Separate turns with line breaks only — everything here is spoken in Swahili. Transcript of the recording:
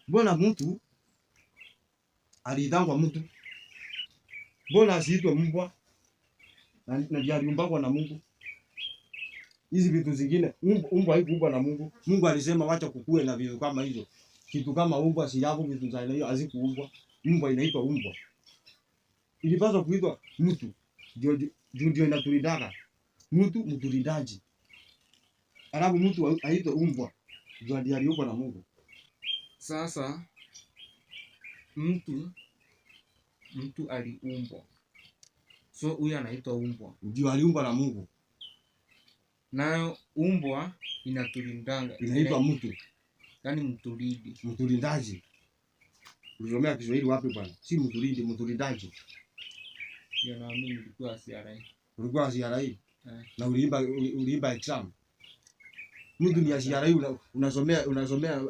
Mbona mtu aliitangwa mtu? Mbona asiitwe mbwa? Na ndiye aliumbwa na Mungu. Hizi vitu zingine, mbwa haikuumbwa na Mungu. Mungu alisema wacha kukue na vitu kama hizo. Kitu kama mbwa si yako, vitu za aina hiyo hazikuumbwa. Mbwa inaitwa mbwa. Ilipaswa kuitwa mtu. Ndio inatulidaka. Mtu mtulidaji. Alafu mtu aitwe mbwa. Ndio aliumbwa na Mungu.
Sasa mtu aliumbwa. So huyu anaitwa mbwa.
Ndio aliumbwa na Mungu.
Nayo mbwa inatulindanga.
Inaitwa mtu.
Yaani mtulidi.
Mtulindaji. Ulisomea Kiswahili wapi bwana? Si mtulidi, mtulindaji.
Ndio na mimi nilikuwa CRE.
Ulikuwa CRE? Na uliimba exam. Mtu ni CRE unasomea